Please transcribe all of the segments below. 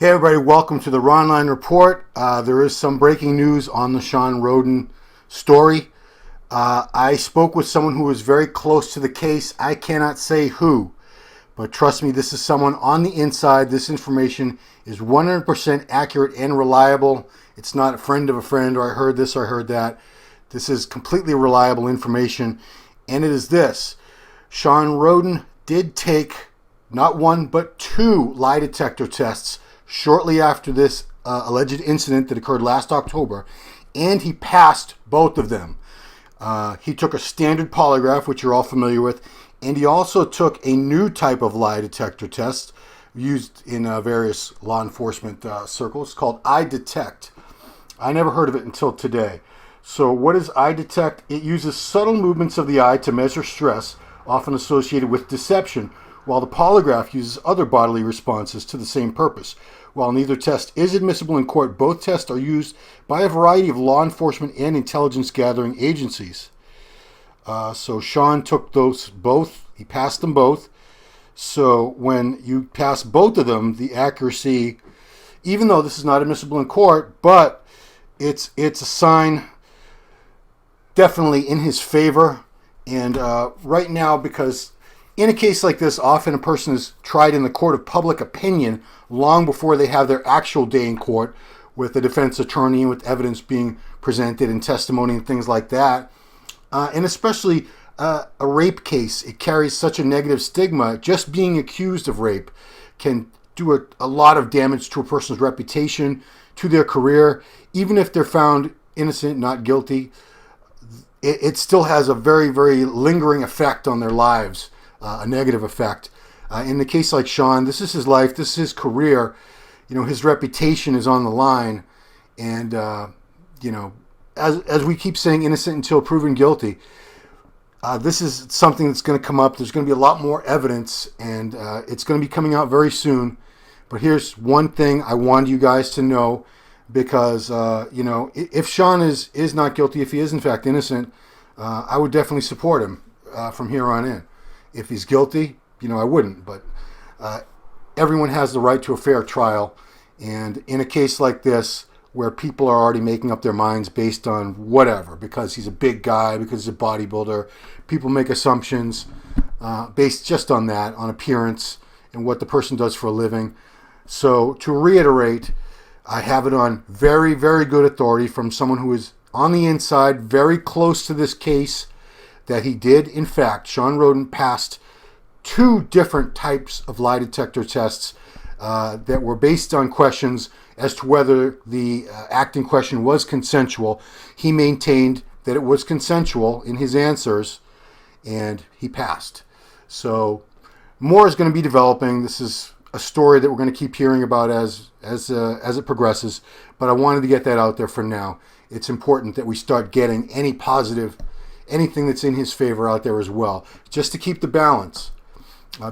Hey everybody, welcome to the Ronline Report. There is some breaking news on the Shawn Rhoden story. I spoke with someone who was very close to the case. I cannot say who, but trust me, this is someone on the inside. This information is 100% accurate and reliable. It's not a friend of a friend, or I heard this or I heard that. This is completely reliable information, and it is this. Shawn Rhoden did take not one, but two lie detector tests shortly after this alleged incident that occurred last October, and he passed both of them. He took a standard polygraph, which you're all familiar with, and he also took a new type of lie detector test used in various law enforcement circles called iDetect. I never heard of it until today. So what is iDetect? It uses subtle movements of the eye to measure stress, often associated with deception, while the polygraph uses other bodily responses to the same purpose. While neither test is admissible in court, both tests are used by a variety of law enforcement and intelligence gathering agencies. So Shawn took those both. He passed them both. So when you pass both of them, the accuracy, even though this is not admissible in court, but it's a sign definitely in his favor. And right now, because in a case like this, often a person is tried in the court of public opinion long before they have their actual day in court, with a defense attorney and with evidence being presented and testimony and things like that. And especially a rape case, it carries such a negative stigma. Just being accused of rape can do a lot of damage to a person's reputation, to their career. Even if they're found innocent, not guilty, it still has a very, very lingering effect on their lives. A negative effect. In the case like Shawn, this is his life, this is his career. You know, his reputation is on the line, and you know, as we keep saying, innocent until proven guilty. This is something that's going to come up. There's going to be a lot more evidence, and it's going to be coming out very soon. But here's one thing I want you guys to know, because you know, if Shawn is not guilty, if he is in fact innocent, I would definitely support him from here on in. If he's guilty, you know, I wouldn't. But everyone has the right to a fair trial. And in a case like this, where people are already making up their minds based on whatever, because he's a big guy, because he's a bodybuilder, people make assumptions based just on that, on appearance and what the person does for a living. So to reiterate, I have it on very, very good authority from someone who is on the inside, very close to this case, that he did, in fact, Shawn Rhoden passed two different types of lie detector tests that were based on questions as to whether the act in question was consensual. He maintained that it was consensual in his answers, and he passed. So more is going to be developing. This is a story that we're going to keep hearing about as it progresses, but I wanted to get that out there for now. It's important that we start getting anything that's in his favor out there as well, just to keep the balance,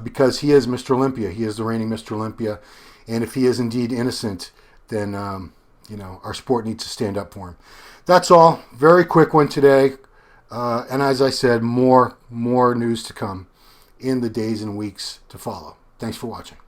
because he is Mr. Olympia. He is the reigning Mr. Olympia, and if he is indeed innocent, then you know, our sport needs to stand up for him. That's all. Very quick one today, and as I said, more news to come in the days and weeks to follow. Thanks for watching.